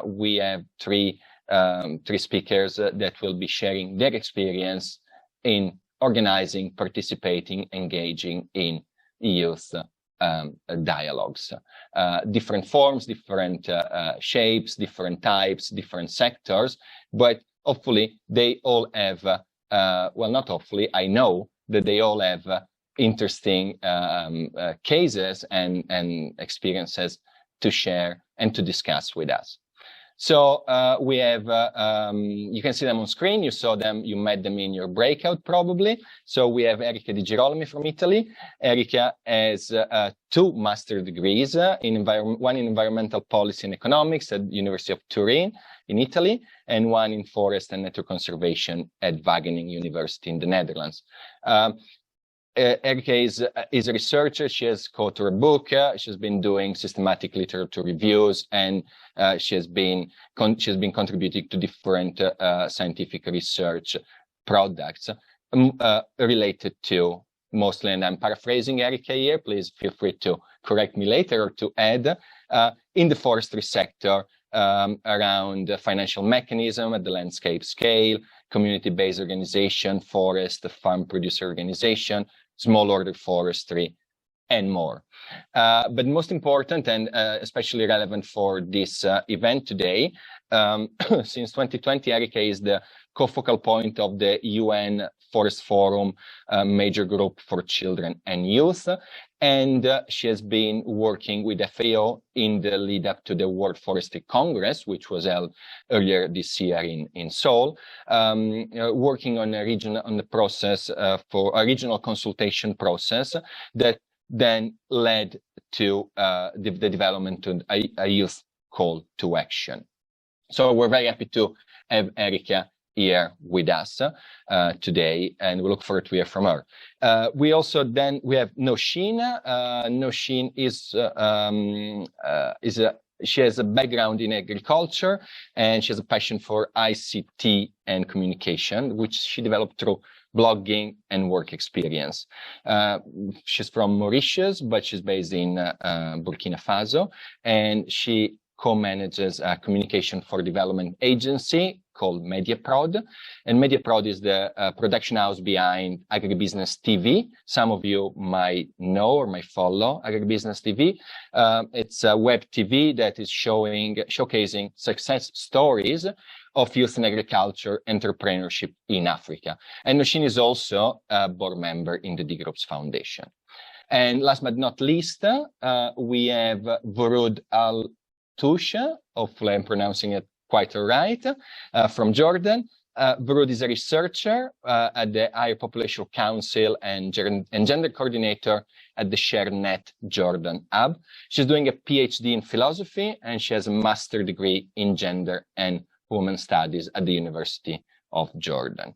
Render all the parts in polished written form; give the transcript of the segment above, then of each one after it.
we have three speakers that will be sharing their experience in organizing, participating, engaging in youth dialogues. Different forms, different shapes, different types, different sectors, but hopefully they all have, well, not hopefully, I know that they all have interesting cases and experiences to share and to discuss with us. So we have, you can see them on screen. You saw them, you met them in your breakout probably. So we have Erika Di Girolami from Italy. Erika has 2 master degrees, one in environmental policy and economics at the University of Turin in Italy, and one in forest and nature conservation at Wageningen University in the Netherlands. Erika is a researcher. She has co-authored a book. She's been doing systematic literature reviews, and she has been contributing to different scientific research products related to mostly, and I'm paraphrasing Erika here, please feel free to correct me later or to add, in the forestry sector, around financial mechanism at the landscape scale, community-based organization, forest, farm producer organization, small order forestry, and more. But most important, and especially relevant for this event today, since 2020, Erika is the co-focal point of the UN Forest Forum major group for children and youth. And she has been working with FAO in the lead up to the World Forestry Congress, which was held earlier this year in Seoul, working on the process for a regional consultation process that then led to the development of a youth call to action. So we're very happy to have Erika here with us today, and we look forward to hear from her. We also we have Nawsheen. Nawsheen she has a background in agriculture, and she has a passion for ICT and communication, which she developed through blogging and work experience. She's from Mauritius, but she's based in Burkina Faso, and she co-manages a communication for development agency called MediaProd. And MediaProd is the production house behind Agribusiness TV. Some of you might know or might follow Agribusiness TV. It's a web TV that is showcasing success stories of youth in agriculture entrepreneurship in Africa. And Nawsheen is also a board member in the D Groups Foundation. And last but not least, we have Woroud Albtoush, hopefully I'm pronouncing it quite all right, from Jordan. Woroud is a researcher at the Higher Population Council and gender coordinator at the ShareNet Jordan Hub. She's doing a PhD in philosophy, and she has a master's degree in gender and women studies at the University of Jordan.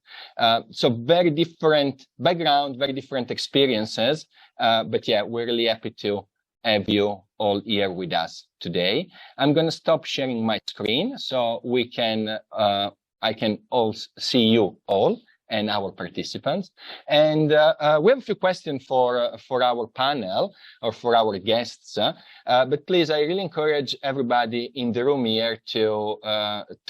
So very different background, very different experiences, but yeah, we're really happy to have you all here with us today. I'm going to stop sharing my screen so we can, I can all see you all and our participants. And we have a few questions for our panel or for our guests. But please, I really encourage everybody in the room here to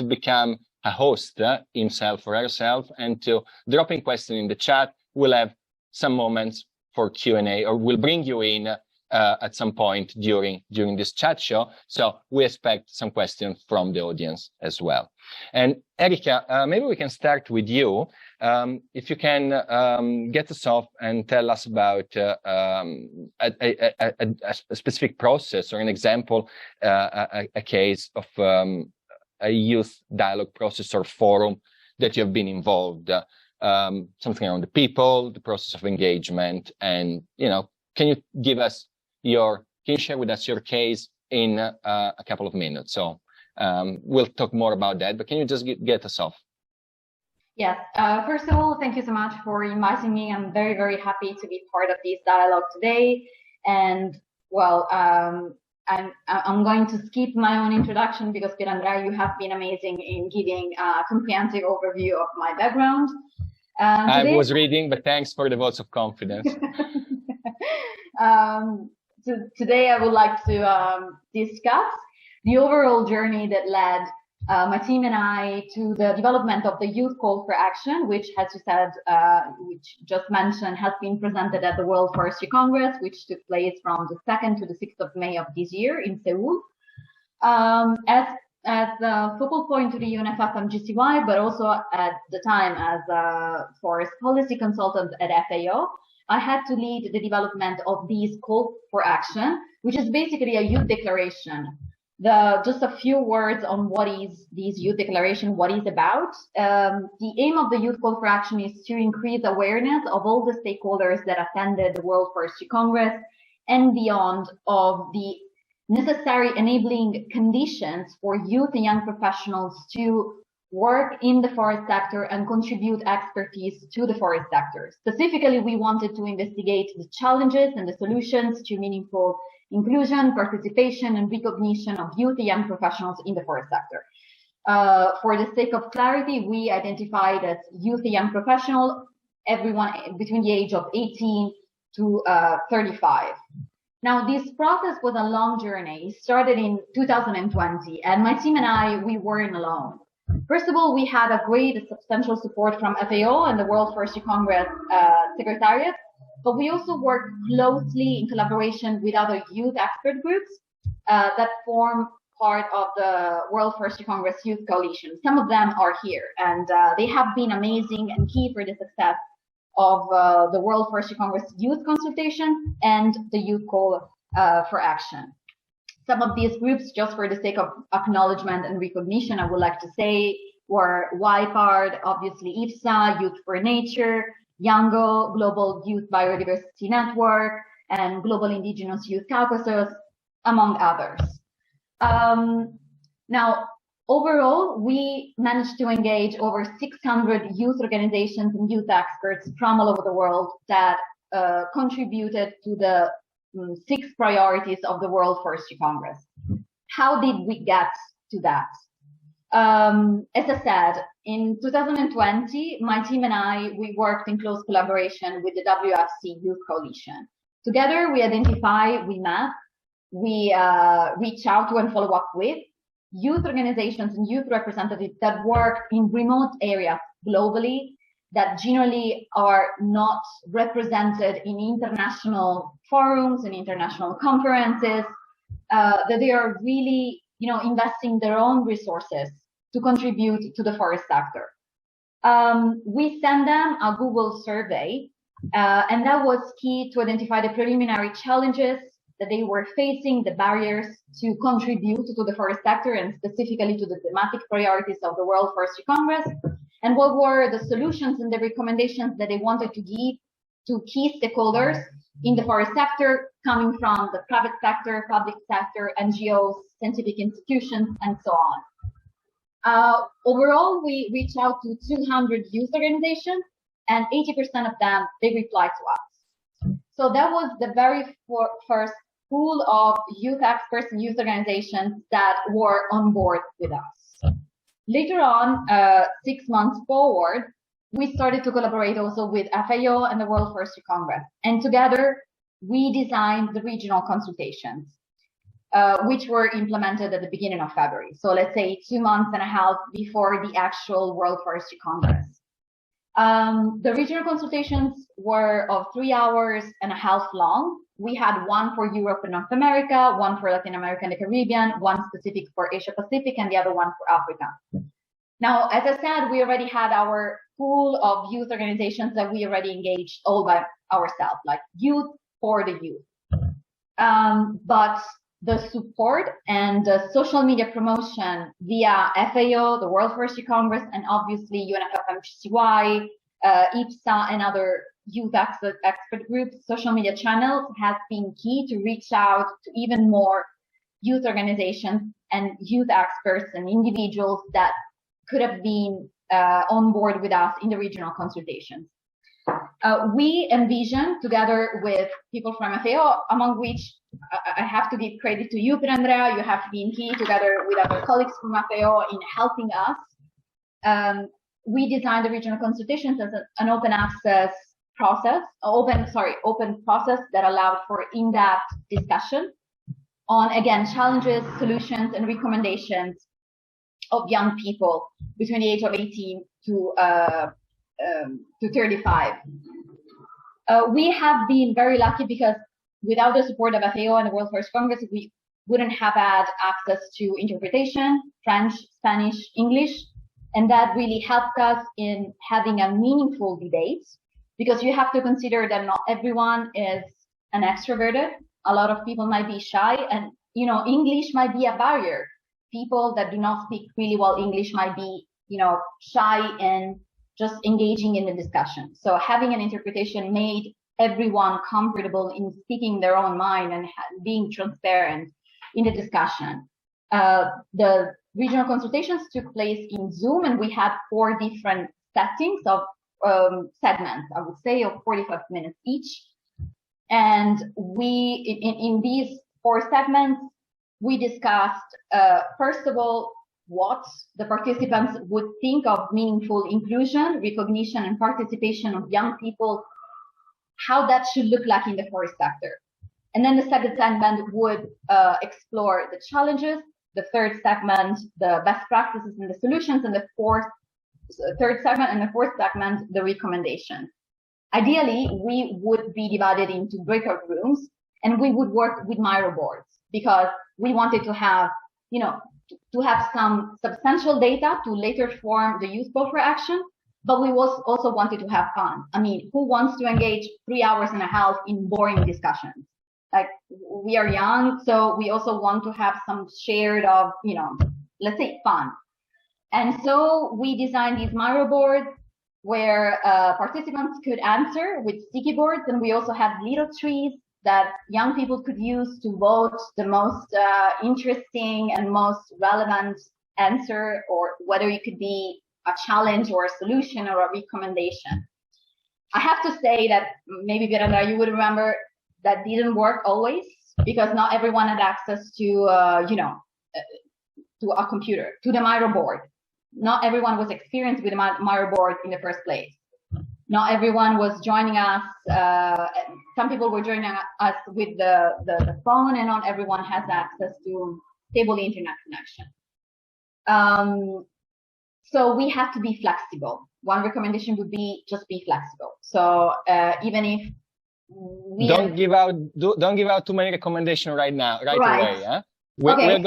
become a host himself or herself and to drop in question in the chat. We'll have some moments for Q&A, or we'll bring you in at some point during this chat show. So we expect some questions from the audience as well. And Erika, maybe we can start with you. If you can get us off and tell us about a specific process or an example, a case of a youth dialogue process or forum that you have been involved, something around the people, the process of engagement, and, you know, can you share with us your case in a couple of minutes? So we'll talk more about that, but can you just get us off? Yes. First of all, thank you so much for inviting me. I'm very, very happy to be part of this dialogue today. And well, I'm going to skip my own introduction because Pierandrea, you have been amazing in giving a comprehensive overview of my background. I was reading, but thanks for the votes of confidence. Today I would like to discuss the overall journey that led my team and I to the development of the Youth Call for Action, which, as you said, which just mentioned, has been presented at the World Forestry Congress, which took place from the 2nd to the 6th of May of this year in Seoul. As the focal point to the UNFFM-GCY, but also at the time as a forest policy consultant at FAO, I had to lead the development of these Call for Action, which is basically a youth declaration. Just a few words on what is this youth declaration, what is about. The aim of the Youth Call for Action is to increase awareness of all the stakeholders that attended the World Forestry Congress and beyond of the necessary enabling conditions for youth and young professionals to work in the forest sector and contribute expertise to the forest sector. Specifically, we wanted to investigate the challenges and the solutions to meaningful inclusion, participation, and recognition of youth and young professionals in the forest sector. For the sake of clarity, we identified as youth and young professional everyone between the age of 18 to 35. Now, this process was a long journey. It started in 2020, and my team and I, we weren't alone. First of all, we had a great substantial support from FAO and the World Forestry Congress Secretariat, but we also worked closely in collaboration with other youth expert groups that form part of the World Forestry Congress Youth Coalition. Some of them are here, and they have been amazing and key for the success of the World Forestry Congress Youth Consultation and the Youth Call for Action. Some of these groups, just for the sake of acknowledgement and recognition, I would like to say, were YPARD, obviously IPSA, Youth for Nature, YOUNGO, Global Youth Biodiversity Network, and Global Indigenous Youth Caucasus, among others. Now, overall, we managed to engage over 600 youth organizations and youth experts from all over the world that contributed to the 6 priorities of the World Forestry Congress. How did we get to that? As I said, in 2020, my team and I, we worked in close collaboration with the WFC Youth Coalition. Together, we identify, we map, we reach out to and follow up with youth organizations and youth representatives that work in remote areas globally that generally are not represented in international forums and international conferences, that they are really, investing their own resources to contribute to the forest sector. We send them a Google survey, and that was key to identify the preliminary challenges that they were facing, the barriers to contribute to the forest sector, and specifically to the thematic priorities of the World Forestry Congress, and what were the solutions and the recommendations that they wanted to give to key stakeholders in the forest sector, coming from the private sector, public sector, NGOs, scientific institutions, and so on. Overall, we reached out to 200 youth organizations, and 80% of them, they replied to us. So that was the very first pool of youth experts and youth organizations that were on board with us. Later on, 6 months forward, we started to collaborate also with FAO and the World Forestry Congress. And together, we designed the regional consultations, which were implemented at the beginning of February. So let's say 2 months and a half before the actual World Forestry Congress. The regional consultations were of 3 hours and a half long. We had one for Europe and North America, one for Latin America and the Caribbean, one specific for Asia Pacific, and the other one for Africa. Now, as I said, we already had our pool of youth organizations that we already engaged all by ourselves, like Youth for the Youth. But the support and the social media promotion via FAO, the World Forestry Congress, and obviously UNFFM-GCY, IPSA, and other youth expert groups, social media channels has been key to reach out to even more youth organizations and youth experts and individuals that could have been on board with us in the regional consultations. We envision, together with people from FAO, among which I have to give credit to you, Andrea, you have been key together with other colleagues from FAO in helping us. We designed the regional consultations as an open access process, open process that allowed for in-depth discussion. on, again, challenges, solutions, and recommendations of young people between the age of 18 to 35. We have been very lucky because without the support of FAO and the World Forestry Congress, we wouldn't have had access to interpretation, French, Spanish, English, and that really helped us in having a meaningful debate, because you have to consider that not everyone is an extroverted. A lot of people might be shy, and English might be a barrier. People that do not speak really well English might be, shy in just engaging in the discussion. So having an interpretation made everyone comfortable in speaking their own mind and being transparent in the discussion. The regional consultations took place in Zoom, and we had 4 different settings of segments, I would say, of 45 minutes each. And we, in these 4 segments, we discussed, first of all, what the participants would think of meaningful inclusion, recognition, and participation of young people, how that should look like in the forest sector. And then the second segment would explore the challenges, the third segment, the best practices and the solutions, and the third segment and the fourth segment, the recommendations. Ideally, we would be divided into breakout rooms, and we would work with Miro boards, because we wanted to have, to have some substantial data to later form the youth call for action, but we also wanted to have fun. I mean, who wants to engage 3 hours and a half in boring discussions? Like, we are young, so we also want to have some shared of, let's say, fun. And so we designed these Miro boards where participants could answer with sticky boards, and we also had little trees that young people could use to vote the most interesting and most relevant answer, or whether it could be a challenge or a solution or a recommendation. I have to say that maybe, Virendra, you would remember that didn't work always, because not everyone had access to, to a computer, to the Miro board. Not everyone was experienced with the Miro board in the first place. Not everyone was joining us. Some people were joining us with the phone, and not everyone has access to stable internet connection. So we have to be flexible. One recommendation would be just be flexible. So even if we don't give out too many recommendations right now, right away. Yeah? We'll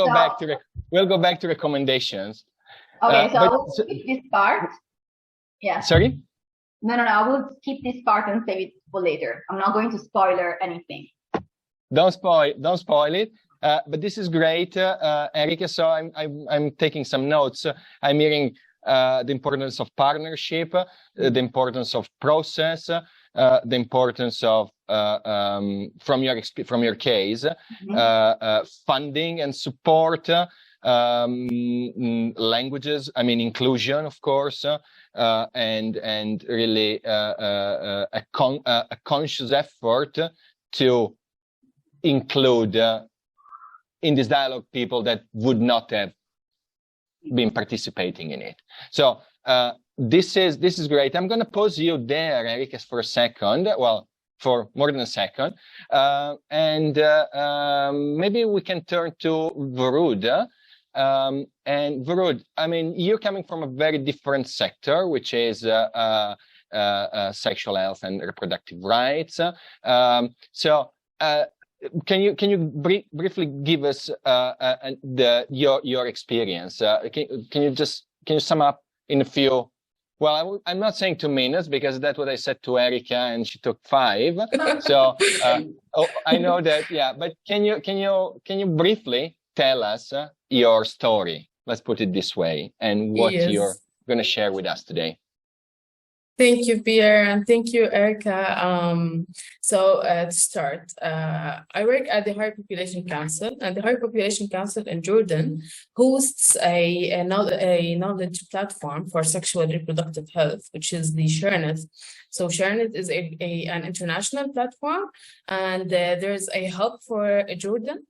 go back to recommendations. Okay, so I will skip this part. Yeah. Sorry? No, I will skip this part and save it for later. I'm not going to spoiler anything. Don't spoil it. But this is great, Erika. So I'm taking some notes. I'm hearing the importance of partnership, the importance of process, the importance of from your case, funding and support, languages. I mean, inclusion, of course, and really a conscious effort to include in this dialogue people that would not have been participating in it. So this is great. I'm going to pause you there, Erika, for a second. Well, for more than a second, and maybe we can turn to Woroud. And Woroud, I mean, you're coming from a very different sector, which is sexual health and reproductive rights. So can you briefly give us your experience? Can you sum up in a few? Well, I'm not saying 2 minutes, because that's what I said to Erika, and she took 5. So I know that, yeah. But can you briefly tell us your story? Let's put it this way, and what you're going to share with us today. Thank you, Pierre, and thank you, Erika. So to start, I work at the Higher Population Council, and the Higher Population Council in Jordan hosts a knowledge platform for sexual reproductive health, which is the SHIRIM. So SHIRIM is an international platform, and there's a hub for Jordan.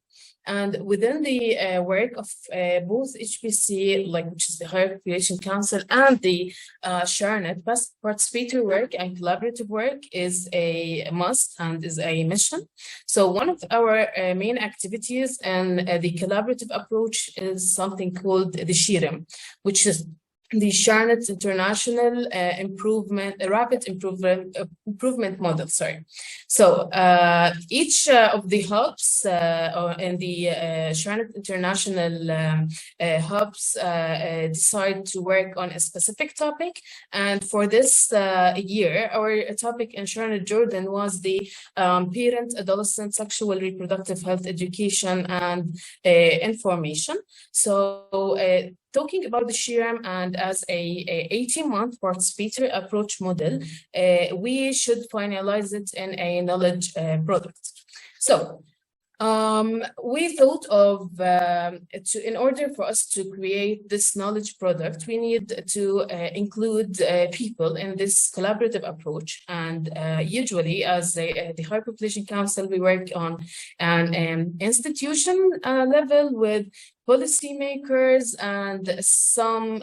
And within the work of both HPC, which is the Higher Population Council, and the SHIRIM, participatory work and collaborative work is a must and is a mission. So one of our main activities and the collaborative approach is something called the SHIRIM, which is the SHIRIM International Rapid Improvement Model. Sorry. So each of the hubs in the SHIRIM International hubs decide to work on a specific topic. And for this year, our topic in SHIRIM Jordan was the Parent-adolescent Sexual Reproductive Health Education and Information. So talking about the SHIRIM and as a 18-month participatory approach model, we should finalize it in a knowledge product. So we thought of, in order for us to create this knowledge product, we need to include people in this collaborative approach. And usually, as the Higher Population Council, we work on an institution level with policymakers and some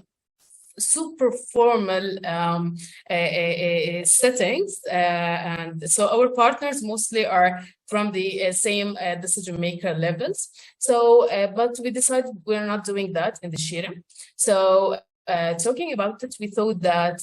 super formal settings, and so our partners mostly are from the same decision maker levels. So but we decided we're not doing that in the SHIRIM. So talking about it, we thought that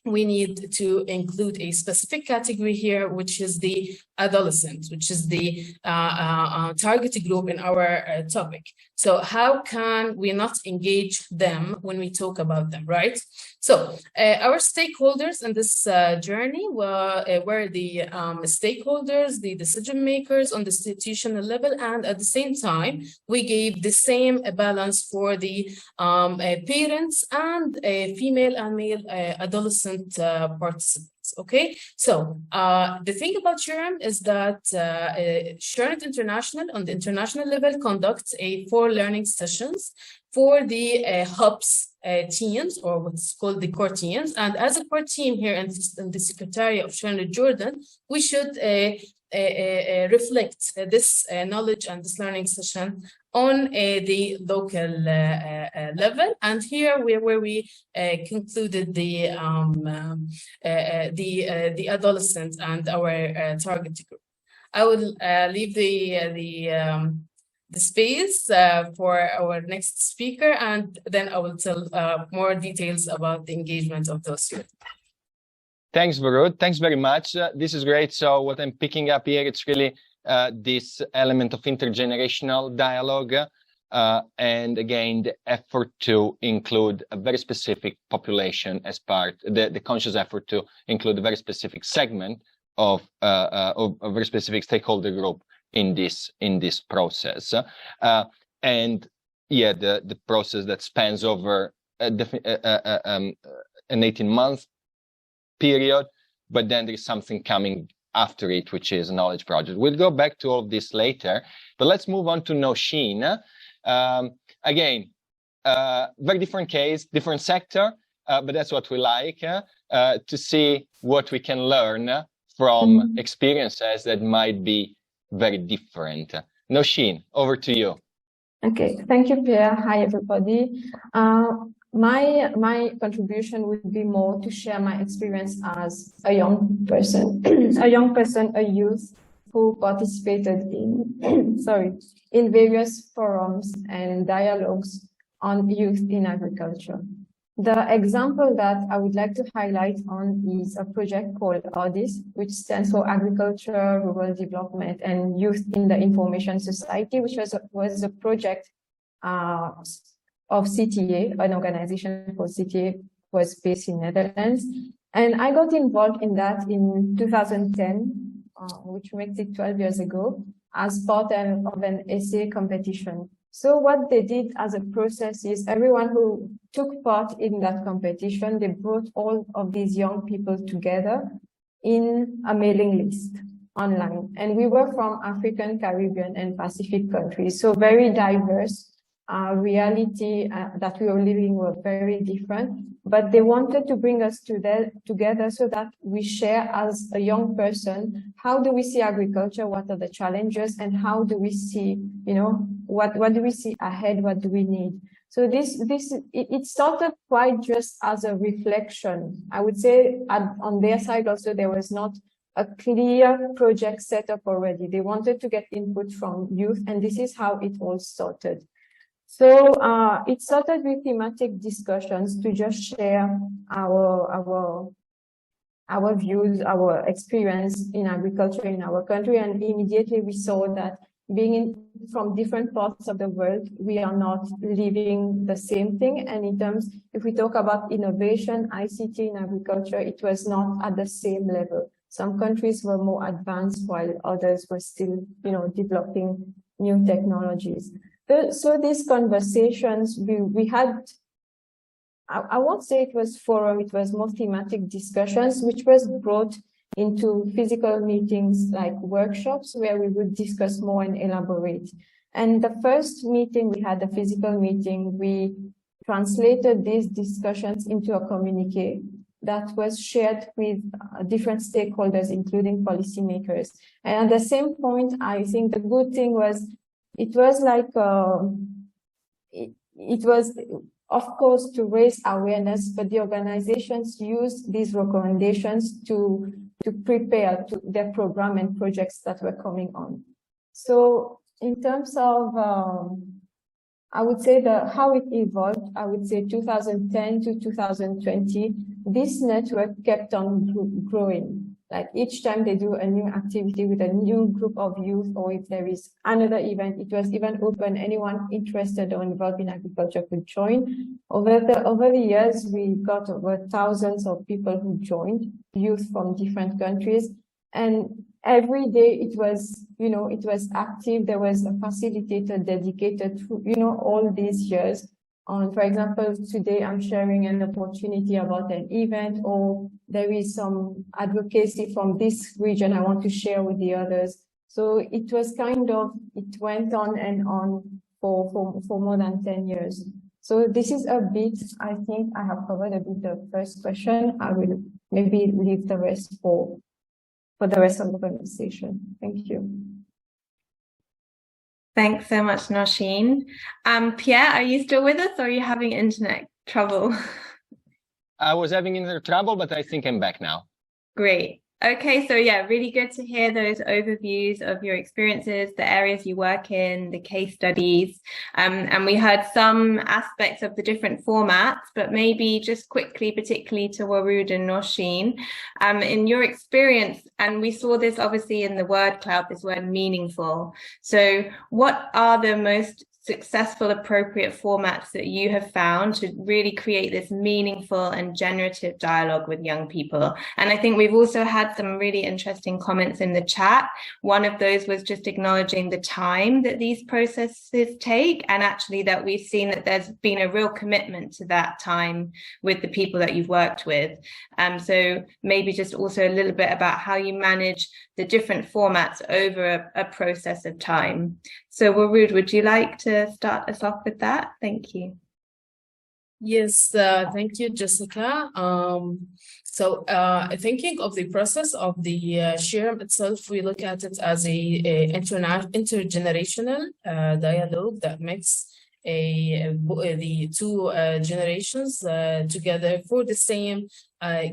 we need to include a specific category here, which is the adolescent, which is the target group in our topic. So how can we not engage them when we talk about them, right? So our stakeholders in this journey were the stakeholders, the decision makers on the institutional level, and at the same time, we gave the same balance for the parents and female and male adolescent participants. Okay, so the thing about SHIRIM is that SHIRIM International on the international level conducts 4 learning sessions for the hubs teams, or what's called the core teams. And as a core team here in the Secretariat of SHIRIM Jordan, we should reflect this knowledge and this learning session on the local level. And here where we concluded the adolescent and our target group. I will leave the space for our next speaker, and then I will tell more details about the engagement of those students. Thanks, Woroud. Thanks very much. This is great. So what I'm picking up here, it's really this element of intergenerational dialogue, and again, the effort to include a very specific population as part, the conscious effort to include a very specific segment of a very specific stakeholder group in this process, and yeah, the process that spans over an 18-month period, but then there's something coming after it, which is a knowledge project. We'll go back to all of this later, but let's move on to Nawsheen. Again, very different case, different sector, but that's what we like, to see what we can learn from experiences that might be very different. Nawsheen, over to you. Okay, thank you, Pierre. Hi, everybody. My contribution would be more to share my experience as a young person, a youth who participated in various forums and dialogues on youth in agriculture. The example that I would like to highlight on is a project called ARDYIS, which stands for Agriculture, Rural Development, and Youth in the Information Society, which was a project of CTA, an organization called CTA, was based in Netherlands. And I got involved in that in 2010, which makes it 12 years ago, as part of an essay competition. So what they did as a process is everyone who took part in that competition, they brought all of these young people together in a mailing list online. And we were from African, Caribbean, and Pacific countries, so very diverse reality that we were living were very different, but they wanted to bring us together so that we share as a young person, how do we see agriculture, what are the challenges, and how do we see, you know, what do we see ahead, what do we need. So it started quite just as a reflection. I would say on their side also, there was not a clear project set up already. They wanted to get input from youth, and this is how it all started. So it started with thematic discussions to just share our views, our experience in agriculture in our country, and immediately we saw that being from different parts of the world, we are not living the same thing. And in terms, if we talk about innovation, ICT in agriculture, it was not at the same level. Some countries were more advanced while others were still, you know, developing new technologies. So these conversations we had, I won't say it was forum, it was more thematic discussions, which was brought into physical meetings like workshops where we would discuss more and elaborate. And the first meeting we had, the physical meeting, we translated these discussions into a communique that was shared with different stakeholders, including policymakers. And at the same point, I think the good thing was, it was like, it was, of course, to raise awareness, but the organizations used these recommendations to prepare their program and projects that were coming on. So in terms of, I would say how it evolved, I would say 2010 to 2020, this network kept on growing. Like each time they do a new activity with a new group of youth, or if there is another event, it was even open. Anyone interested or involved in agriculture could join. Over the years, we got over thousands of people who joined, youth from different countries. And every day it was, you know, it was active. There was a facilitator dedicated to, you know, all these years. For example, today I'm sharing an opportunity about an event, or there is some advocacy from this region I want to share with the others. So it was kind of, it went on and on for more than 10 years. So this is a bit, I think I have covered a bit the first question. I will maybe leave the rest for the rest of the conversation. Thank you. Thanks so much, Nawsheen. Pierre, are you still with us, or are you having internet trouble? I was having internet trouble, but I think I'm back now. Great. Okay, so yeah, really good to hear those overviews of your experiences, the areas you work in, the case studies, and we heard some aspects of the different formats, but maybe just quickly, particularly to Woroud and Nawsheen, in your experience, and we saw this obviously in the word cloud, this word meaningful. So what are the most successful, appropriate formats that you have found to really create this meaningful and generative dialogue with young people? And I think we've also had some really interesting comments in the chat. One of those was just acknowledging the time that these processes take, and actually that we've seen that there's been a real commitment to that time with the people that you've worked with. So maybe just also a little bit about how you manage the different formats over a process of time. So Woroud, would you like to start us off with that? Thank you. Yes, thank you, Jessica. Thinking of the process of the SHIRIM itself, we look at it as a intergenerational dialogue that makes the two generations together for the same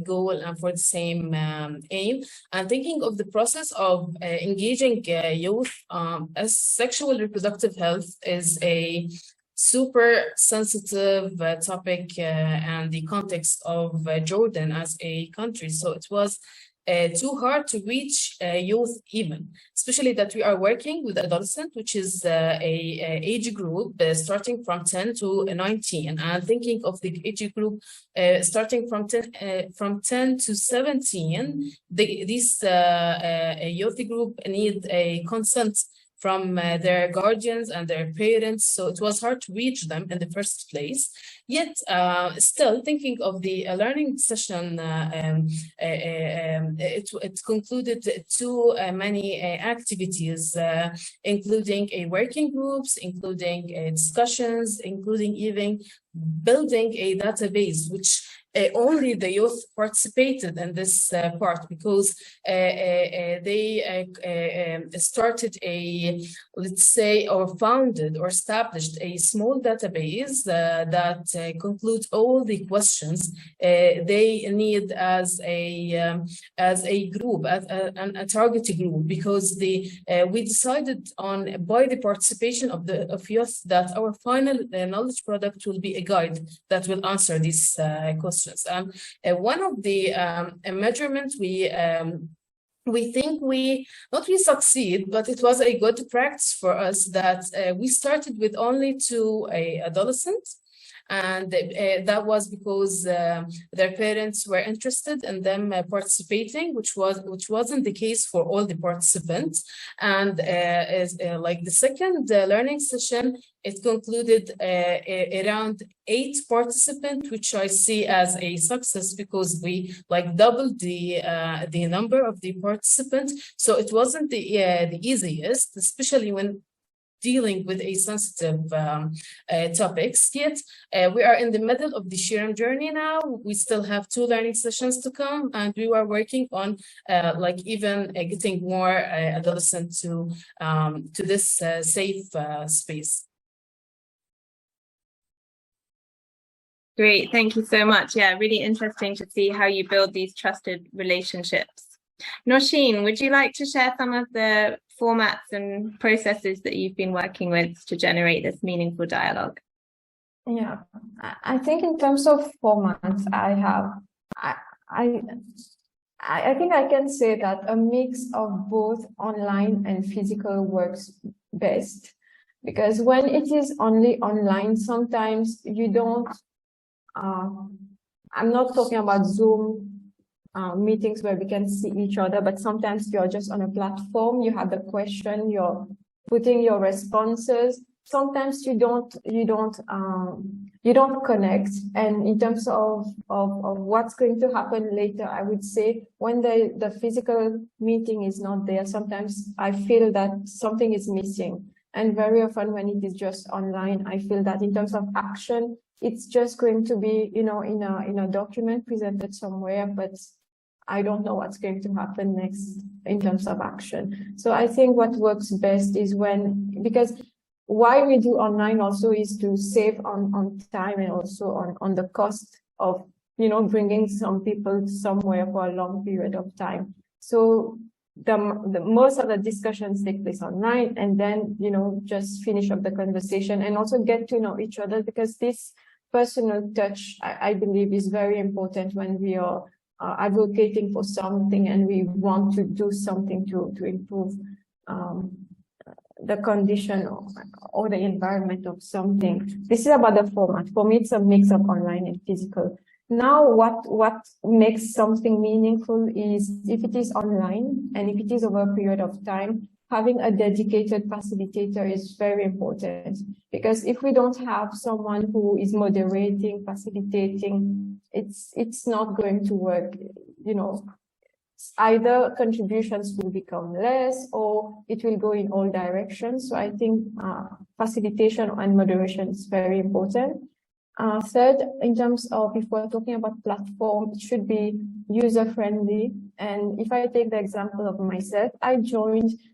goal and for the same aim. And thinking of the process of engaging youth, as sexual reproductive health is a super sensitive topic and the context of Jordan as a country. So it was too hard to reach youth even, especially that we are working with adolescent, which is a age group starting from 10 to 19. And thinking of the age group starting from 10 to 17, this youth group need a consent from their guardians and their parents, so it was hard to reach them in the first place. Yet, still thinking of the learning session, it concluded too many activities, including working groups, including discussions, including even building a database, which only the youth participated in this part, because they started let's say, or founded or established a small database that concludes all the questions they need as a group, as a target group, because we decided on, by the participation of youth, that our final knowledge product will be a guide that will answer these questions. One of the measurements we think we not really succeed, but it was a good practice for us, that we started with only 2 adolescents. And that was because their parents were interested in them participating, which wasn't the case for all the participants. And like the second learning session, it concluded around 8 participants, which I see as a success, because we doubled the number of the participants. So it wasn't the easiest, especially when dealing with a sensitive topics. Yet we are in the middle of the SHIRIM journey now. We still have 2 learning sessions to come, and we are working on even getting more adolescents to this safe space. Great, thank you so much. Yeah, really interesting to see how you build these trusted relationships. Nawsheen, would you like to share some of the formats and processes that you've been working with to generate this meaningful dialogue? Yeah, I think in terms of formats, I think I can say that a mix of both online and physical works best, because when it is only online, sometimes you don't, I'm not talking about Zoom meetings where we can see each other, but sometimes you're just on a platform, you have the question, you're putting your responses. Sometimes you don't connect. And in terms of what's going to happen later, I would say when the physical meeting is not there, sometimes I feel that something is missing. And very often when it is just online, I feel that in terms of action, it's just going to be, in a document presented somewhere, but I don't know what's going to happen next in terms of action. So I think what works best is because why we do online also is to save on time, and also on the cost of, bringing some people somewhere for a long period of time. So the most of the discussions take place online, and then, just finish up the conversation and also get to know each other, because this personal touch, I believe, is very important when we are advocating for something and we want to do something to improve the condition or the environment of something. This is about the format. For me, it's a mix of online and physical. Now, what makes something meaningful is, if it is online and if it is over a period of time, having a dedicated facilitator is very important, because if we don't have someone who is moderating, facilitating, it's not going to work. Either contributions will become less or it will go in all directions. So I think facilitation and moderation is very important. Third, in terms of, if we're talking about platform, it should be user-friendly. And if I take the example of myself,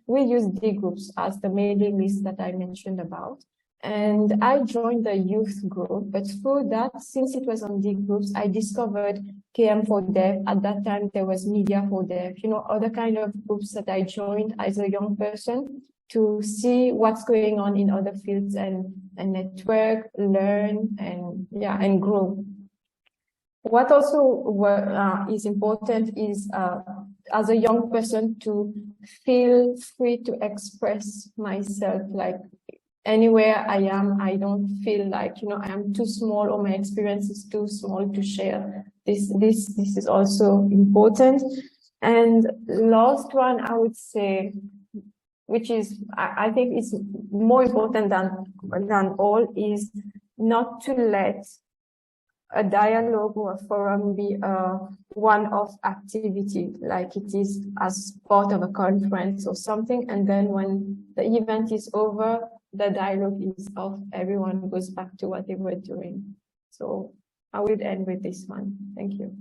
we use D groups as the mailing list that I mentioned about. And I joined the youth group, but through that, since it was on D groups, I discovered KM for Dev. At that time, there was Media for Dev, other kind of groups that I joined as a young person to see what's going on in other fields and network, learn, and grow. What also is important is, as a young person, to feel free to express myself. Like anywhere I am, I don't feel like, I am too small or my experience is too small to share. This is also important. And last one, I would say, which is, I think it's more important than all, is not to let a dialogue or a forum be a one-off activity, like it is as part of a conference or something, and then when the event is over, the dialogue is off, everyone goes back to what they were doing. So I would end with this one. Thank you.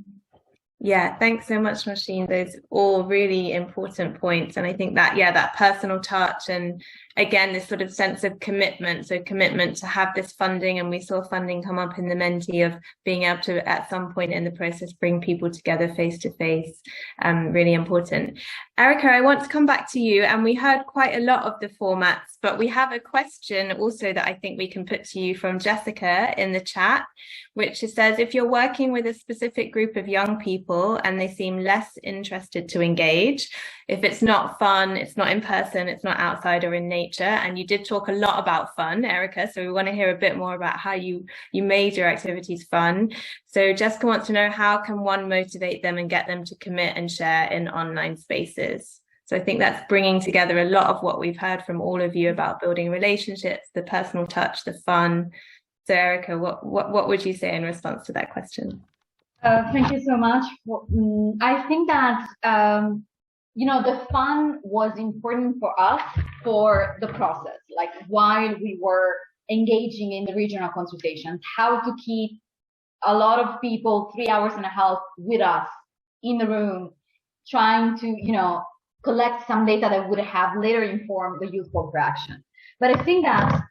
Yeah, thanks so much, Nawsheen. Those all really important points. And I think that, yeah, that personal touch and again, this sort of sense of commitment. So commitment to have this funding, and we saw funding come up in the Menti of being able to, at some point in the process, bring people together face to face. Really important. Erica, I want to come back to you, and we heard quite a lot of the formats, but we have a question also that I think we can put to you from Jessica in the chat, which says, if you're working with a specific group of young people and they seem less interested to engage, if it's not fun, it's not in person, it's not outside or in nature, and you did talk a lot about fun, Erica, so we want to hear a bit more about how you made your activities fun. So Jessica wants to know, how can one motivate them and get them to commit and share in online spaces? So I think that's bringing together a lot of what we've heard from all of you about building relationships, the personal touch, the fun. So Erica, what would you say in response to that question? Thank you so much. I think that, you know, the fun was important for us for the process, like while we were engaging in the regional consultations, how to keep a lot of people 3.5 hours with us in the room, trying to, you know, collect some data that would have later informed the youth call for action. But I think that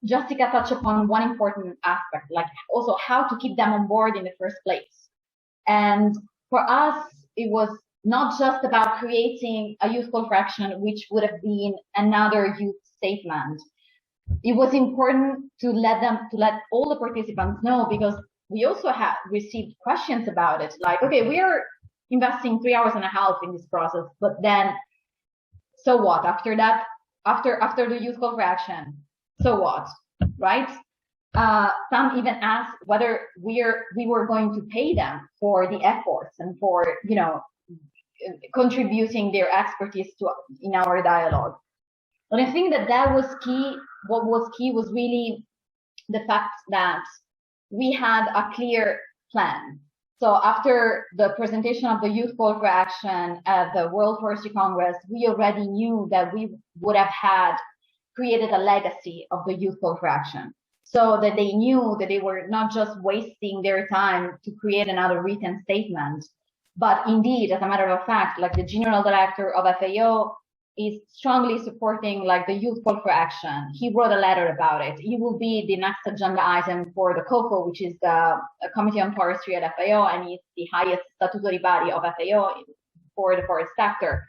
Jessica touched upon one important aspect, like also how to keep them on board in the first place. And for us, it was not just about creating a youth call for action, which would have been another youth statement. It was important to let all the participants know, because we also have received questions about it. Like, okay, we are investing 3.5 hours in this process, but then, so what? After that, after the youth call for action, so what, right? Some even asked whether we were going to pay them for the efforts and for, you know, contributing their expertise in our dialogue. And I think that was key. What was key was really the fact that we had a clear plan. So after the presentation of the youth call for action at the World Forestry Congress, we already knew that we would have created a legacy of the youth call for action, so that they knew that they were not just wasting their time to create another written statement, but indeed, as a matter of fact, like the general director of FAO is strongly supporting like the youth call for action. He wrote a letter about it. It will be the next agenda item for the COFO, which is the Committee on Forestry at FAO, and it's the highest statutory body of FAO for the forest sector.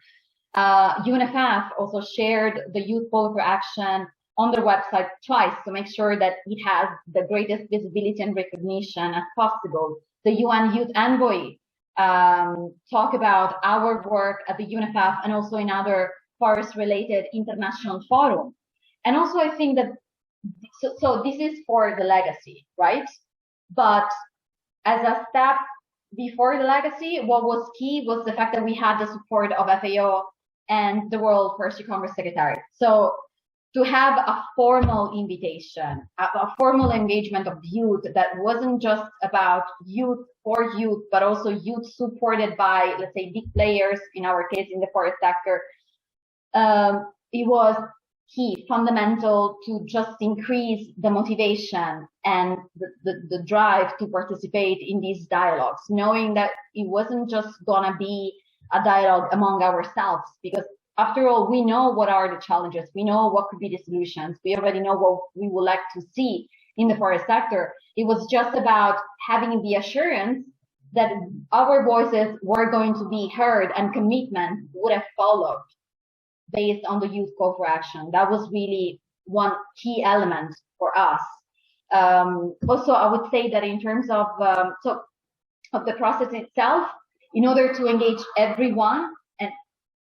UNFF also shared the youth call for action on their website twice to make sure that it has the greatest visibility and recognition as possible. The UN Youth Envoy talk about our work at the UNFF and also in other forest-related international forum. And also I think that, so this is for the legacy, right? But as a step before the legacy, what was key was the fact that we had the support of FAO and the World Forestry Congress Secretariat. So to have a formal invitation, a formal engagement of youth that wasn't just about youth for youth, but also youth supported by, let's say, big players, in our case, in the forest sector, it was key, fundamental to just increase the motivation and the drive to participate in these dialogues, knowing that it wasn't just gonna be a dialogue among ourselves, because after all, we know what are the challenges, we know what could be the solutions, we already know what we would like to see in the forest sector. It was just about having the assurance that our voices were going to be heard and commitment would have followed based on the youth call for action. That was really one key element for us. Also, I would say that in terms of the process itself, in order to engage everyone, and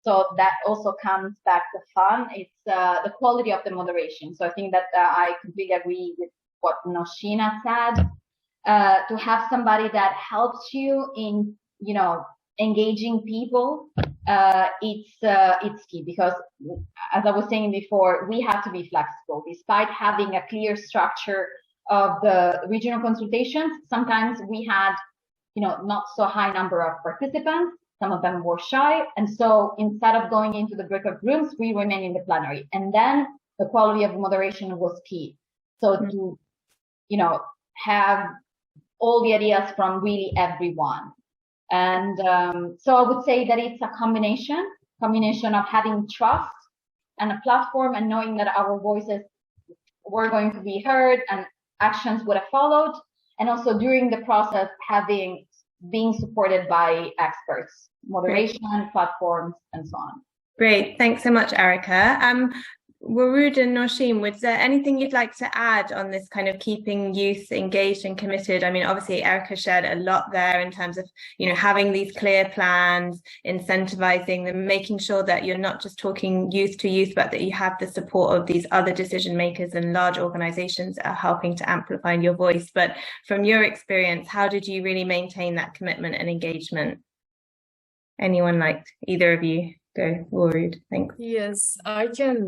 so that also comes back to fun, it's the quality of the moderation. So I think that I completely agree with what Nawsheen said. To have somebody that helps you in, you know, engaging people, it's key, because as I was saying before, we have to be flexible. Despite having a clear structure of the regional consultations, sometimes we had, not so high number of participants. Some of them were shy. And so instead of going into the breakout rooms, we remained in the plenary. And then the quality of moderation was key. So to, have all the ideas from really everyone. And so I would say that it's a combination of having trust and a platform, and knowing that our voices were going to be heard and actions would have followed. And also during the process, being supported by experts, moderation, platforms, and so on. Great, thanks so much, Erica. Woroud and Nawsheen, was there anything you'd like to add on this kind of keeping youth engaged and committed? I mean, obviously Erica shared a lot there in terms of, having these clear plans, incentivizing them, making sure that you're not just talking youth to youth, but that you have the support of these other decision makers and large organizations that are helping to amplify your voice. But from your experience, how did you really maintain that commitment and engagement? Anyone like either of you? Go, Woroud. Thanks. Yes, I can.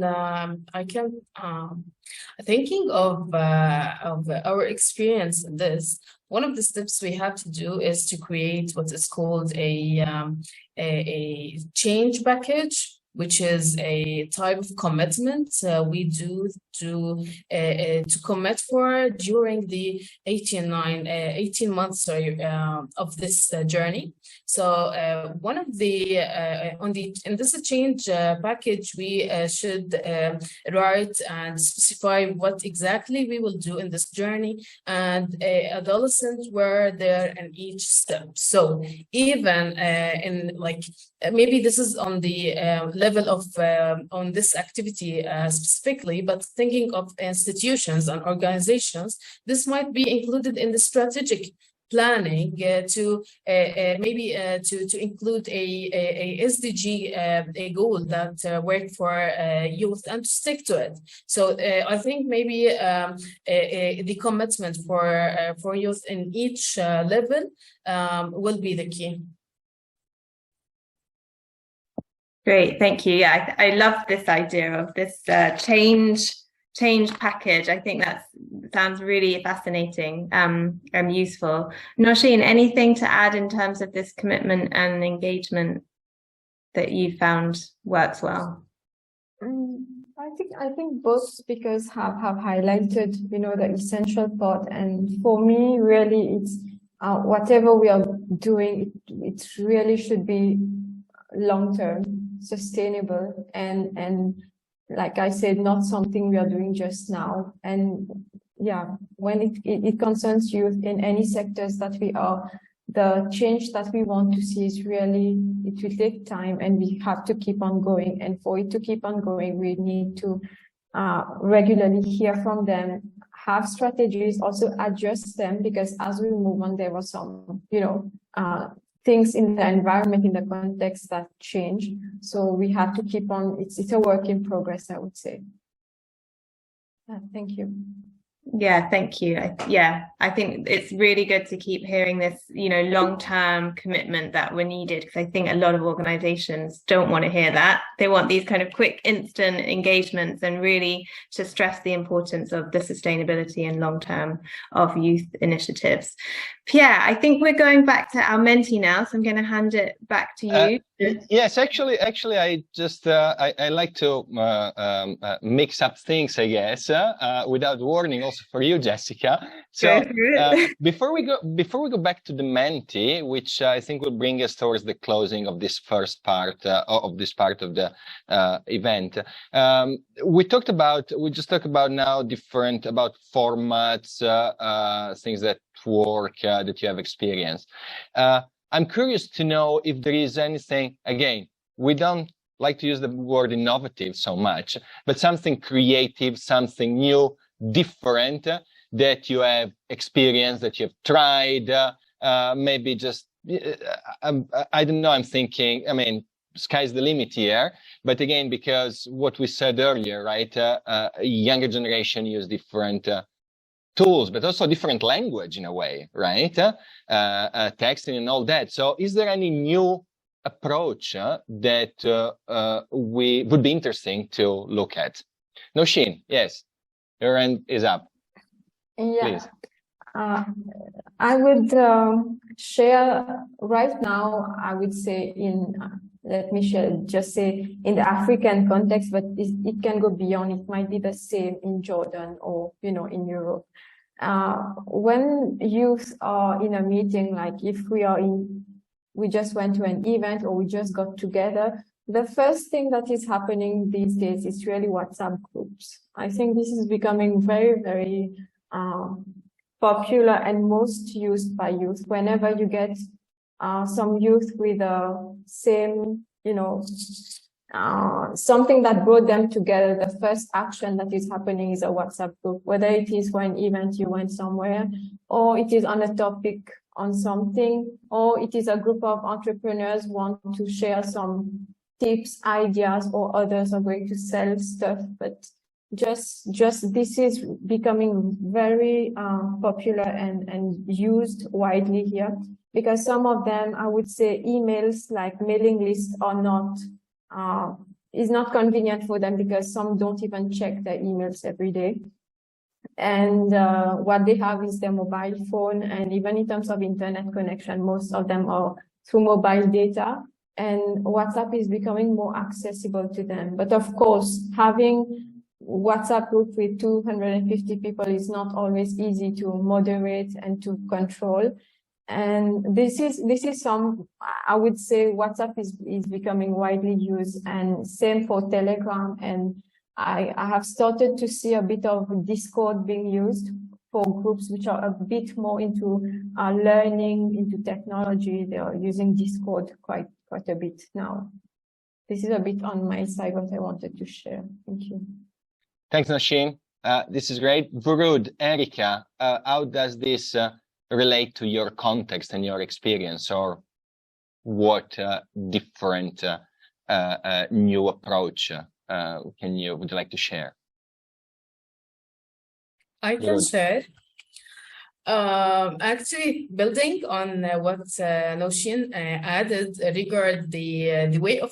Thinking of our experience in this, one of the steps we have to do is to create what is called a change package, which is a type of commitment we do to commit for during the 18 months of this journey. So one of the in this change package, we should write and specify what exactly we will do in this journey, and adolescents were there in each step. So even in maybe this is on the level of on this activity specifically, but thinking of institutions and organizations, this might be included in the strategic planning to include a SDG a goal that work for youth and to stick to it. So I think maybe the commitment for youth in each level will be the key. Great, thank you. Yeah, I love this idea of this change package. I think that sounds really fascinating and useful. Nawsheen, anything to add in terms of this commitment and engagement that you found works well? I think both speakers have highlighted, the essential part, and for me, really, it's whatever we are doing, it really should be long-term, sustainable, and like I said, not something we are doing just now. And yeah, when it concerns youth in any sectors that we are, the change that we want to see is really, it will take time, and we have to keep on going. And for it to keep on going, we need to regularly hear from them, have strategies, also adjust them, because as we move on, there were some, things in the environment, in the context that change. So we have to keep on, it's a work in progress, I would say. Thank you. Yeah, thank you. I think it's really good to keep hearing this, long-term commitment that we're needed, because I think a lot of organizations don't want to hear that. They want these kind of quick, instant engagements, and really to stress the importance of the sustainability and long-term of youth initiatives. Pierre, I think we're going back to our mentee now, so I'm going to hand it back to you. Yes, actually, I just I like to mix up things, I guess, without warning, also for you, Jessica. So before we go back to the mentee, which I think will bring us towards the closing of this first part of the event, we just talked about now different about formats, things that work that you have experienced. I'm curious to know if there is anything, again, we don't like to use the word innovative so much, but something creative, something new, different that you have experienced, that you have tried, maybe just, I don't know, I'm thinking, sky's the limit here. But again, because what we said earlier, right, younger generation use different tools, but also different language in a way, right? Texting and all that. So is there any new approach that we would be interesting to look at? Nawsheen, yes, your hand is up. Yeah. Please. I would share right now, I would say let me just say in the African context, but it can go beyond. It might be the same in Jordan or, in Europe. When youth are in a meeting, like if we just went to an event or we just got together, the first thing that is happening these days is really WhatsApp groups. I think this is becoming very, very popular and most used by youth. Whenever you get some youth with the same, something that brought them together, the first action that is happening is a WhatsApp group, whether it is for an event you went somewhere, or it is on a topic on something, or it is a group of entrepreneurs want to share some tips, ideas, or others are going to sell stuff. But just this is becoming very popular and used widely here, because some of them, I would say, emails like mailing lists are not is not convenient for them, because some don't even check their emails every day. And what they have is their mobile phone, and even in terms of internet connection, most of them are through mobile data, and WhatsApp is becoming more accessible to them. But of course, having WhatsApp group with 250 people is not always easy to moderate and to control. And this is some, I would say WhatsApp is becoming widely used, and same for Telegram. And I have started to see a bit of Discord being used for groups which are a bit more into learning, into technology. They are using Discord quite a bit now. This is a bit on my side what I wanted to share. Thank you. Thanks, Nawsheen. This is great. Woroud, Erica, how does this relate to your context and your experience, or what different new approach would you like to share? I can share. Actually, building on what Nawsheen added regarding the way of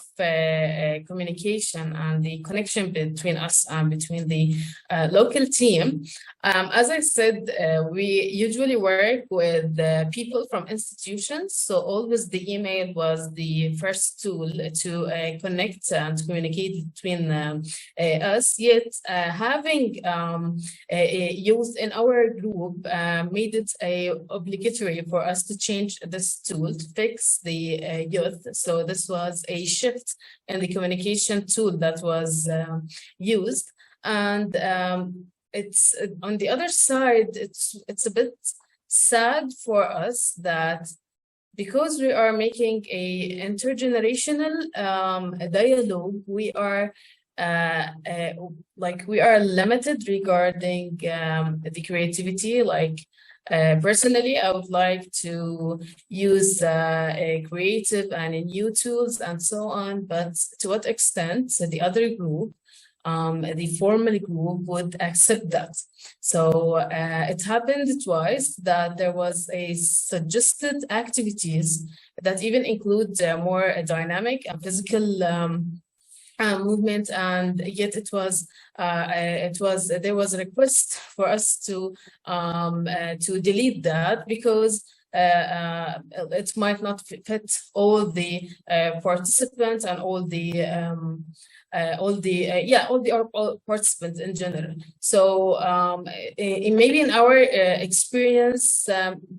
communication and the connection between us and between the local team. As I said, we usually work with people from institutions, so always the email was the first tool to connect and communicate between us. Yet having youth in our group made it obligatory for us to change this tool to fix the youth. So this was a shift in the communication tool that was used. And it's on the other side, it's a bit sad for us that because we are making a intergenerational dialogue, we are we are limited regarding the creativity. Personally, I would like to use creative and new tools and so on, but to what extent the other group, the formal group, would accept that. So it happened twice that there was a suggested activities that even include more dynamic and physical movement, and yet there was a request for us to delete that because it might not fit all the participants and all the participants in general. So maybe in our experience,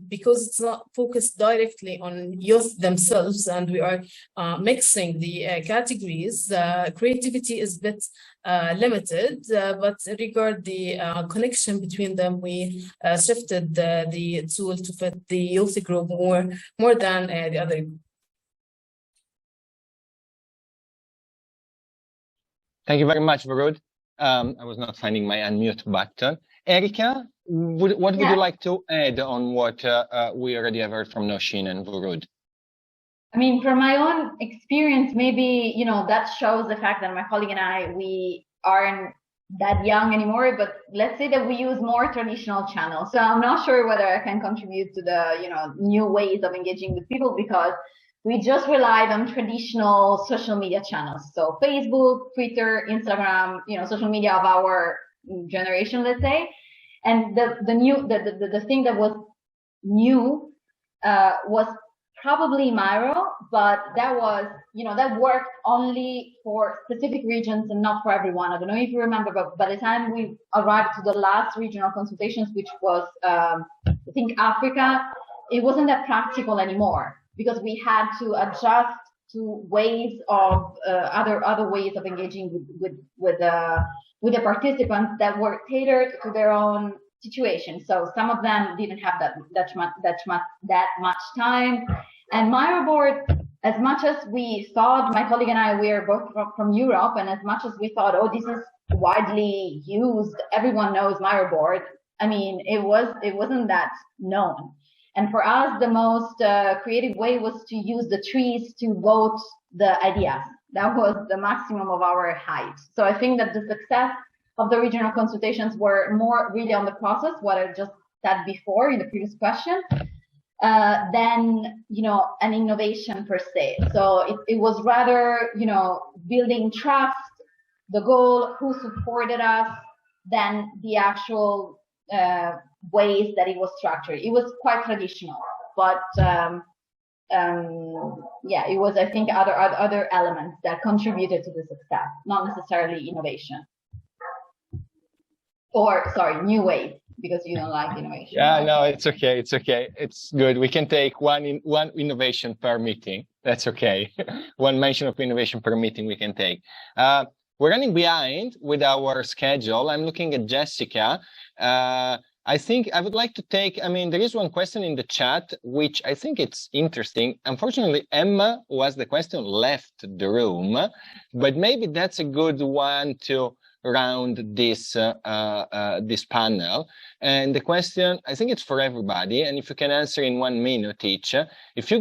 because it's not focused directly on youth themselves, and we are mixing the categories, creativity is a bit limited, but regard the connection between them, we shifted the tool to fit the youth group more than the other group. Thank you very much, Woroud. I was not finding my unmute button. Erica, what would you like to add on what we already have heard from Nawsheen and Woroud? I mean, from my own experience, maybe, that shows the fact that my colleague and I, we are that young anymore, but let's say that we use more traditional channels. So I'm not sure whether I can contribute to the, new ways of engaging with people, because we just relied on traditional social media channels. So Facebook, Twitter, Instagram, social media of our generation, let's say. And the thing that was new was probably Miro, but that was, that worked only for specific regions and not for everyone. I don't know if you remember, but by the time we arrived to the last regional consultations, which was, I think, Africa, it wasn't that practical anymore, because we had to adjust to ways of other ways of engaging with the participants that were tailored to their own situation. So some of them didn't have that much time. And Miro board, as much as we thought, my colleague and I, we are both from Europe, and as much as we thought, oh, this is widely used, everyone knows Miro board. I mean, it wasn't that known. And for us, the most creative way was to use the trees to vote the ideas. That was the maximum of our height. So I think that the success of the regional consultations were more really on the process, what I just said before in the previous question, than, an innovation per se. So it was rather, building trust, the goal, who supported us, than the actual ways that it was structured. It was quite traditional, but it was, I think, other elements that contributed to the success, not necessarily innovation. Or, sorry, new ways, because you don't like innovation. Yeah, no, it's okay. It's okay. It's good. We can take one innovation per meeting. That's okay. One mention of innovation per meeting we can take. We're running behind with our schedule. I'm looking at Jessica. I think I would like to take, there is one question in the chat, which I think it's interesting. Unfortunately, Emma, who asked the question, left the room, but maybe that's a good one to round this this panel. And the question, I think it's for everybody, and if you can answer in 1 minute each, if you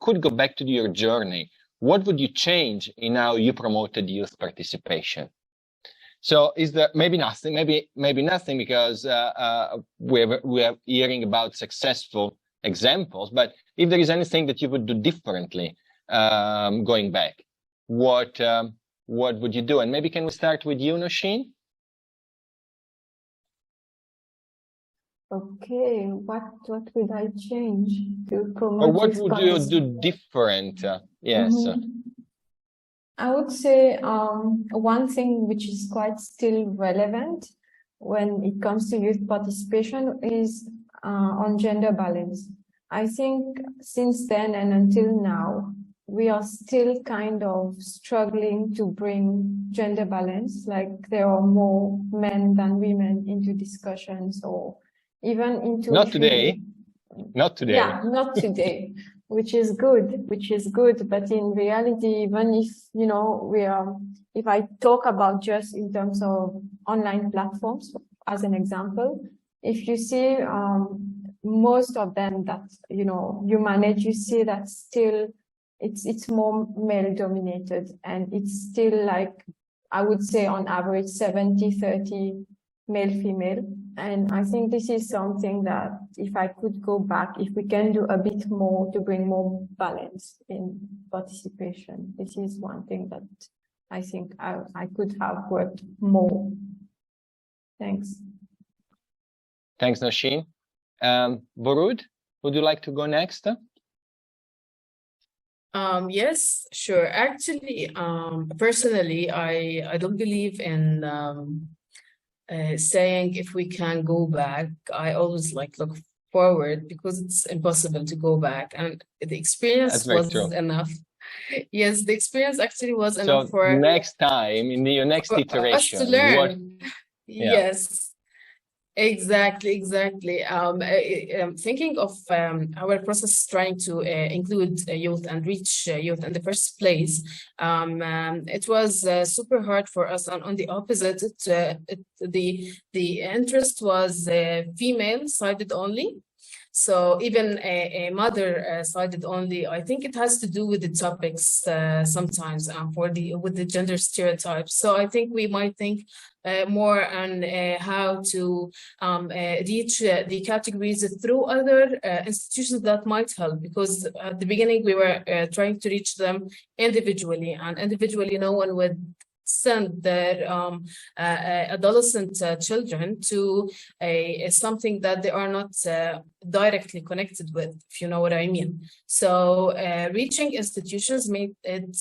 could go back to your journey, what would you change in how you promoted youth participation? So is there maybe nothing, maybe nothing, because we are hearing about successful examples, but if there is anything that you would do differently going back, what would you do? And maybe can we start with you, Nawsheen? Okay, what would I change to promote? Or what would you do different? Yes. I would say one thing which is quite still relevant when it comes to youth participation is on gender balance. I think since then and until now, we are still kind of struggling to bring gender balance, like there are more men than women into discussions, or even into— Not today. Not today. Yeah, not today. Which is good, but in reality, even if, if I talk about just in terms of online platforms, as an example, if you see most of them that, you manage, you see that still it's more male dominated, and it's still like, I would say on average 70-30 male female. And I think this is something that if I could go back, if we can do a bit more to bring more balance in participation, this is one thing that I think I could have worked more. Thanks. Thanks, Nawsheen. Woroud, would you like to go next? Yes, sure. Actually, personally, I don't believe in saying if we can go back. I always look forward, because it's impossible to go back, and the experience was enough. Yes, the experience actually was enough for next time in your next iteration. Us to learn. Yes. Exactly. Thinking of our process trying to include youth and reach youth in the first place, it was super hard for us. And on the opposite, the interest was female sided only. So even a mother-sided only, I think it has to do with the topics sometimes with the gender stereotypes. So I think we might think more on how to reach the categories through other institutions that might help, because at the beginning we were trying to reach them individually, and individually no one would send their adolescent children to something that they are not directly connected with, if you know what I mean. So reaching institutions made it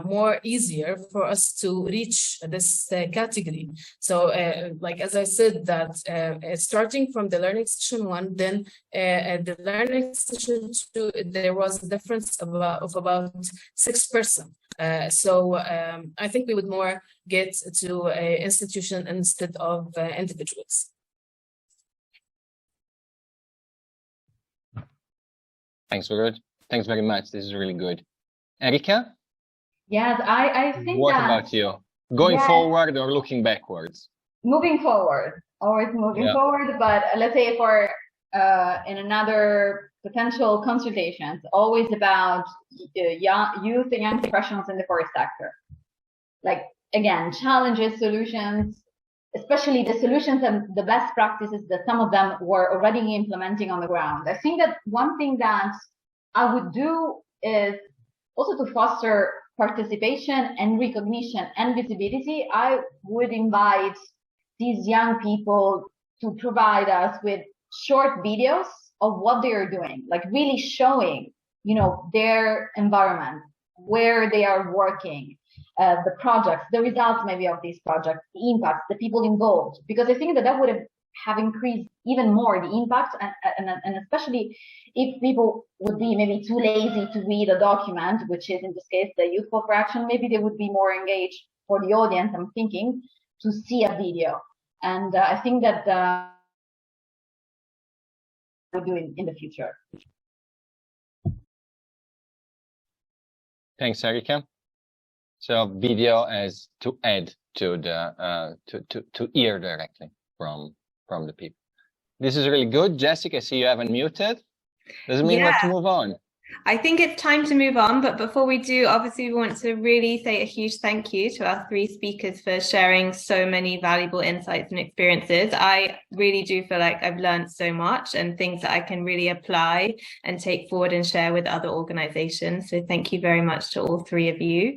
more easier for us to reach this category. So like as I said, that starting from the learning session 1, then the learning session 2, there was a difference of about 6%. So I think we would more get to an institution instead of individuals. Thanks, Woroud. Thanks very much. This is really good. Erika? Yes, I think what that, about you? Going forward or looking backwards? Moving forward, always moving forward, but let's say for in another potential consultations, always about youth and young professionals in the forest sector. Like, again, challenges, solutions, especially the solutions and the best practices that some of them were already implementing on the ground. I think that one thing that I would do is also to foster participation and recognition and visibility. I would invite these young people to provide us with short videos of what they are doing, like really showing, you know, their environment, where they are working, the projects, the results maybe of these projects, the impacts, the people involved, because I think that that would have increased even more the impact, and especially if people would be maybe too lazy to read a document, which is in this case the Youth Call for Action, maybe they would be more engaged for the audience, I'm thinking, to see a video. And I think that we'll do in the future. Thanks, Erika. So video as to add to the to hear directly from the people. This is really good. Jessica, I see you haven't muted. Does it mean we have to move on? I think it's time to move on, but before we do, obviously we want to really say a huge thank you to our 3 speakers for sharing so many valuable insights and experiences. I really do feel like I've learned so much and things that I can really apply and take forward and share with other organizations. So thank you very much to all 3 of you.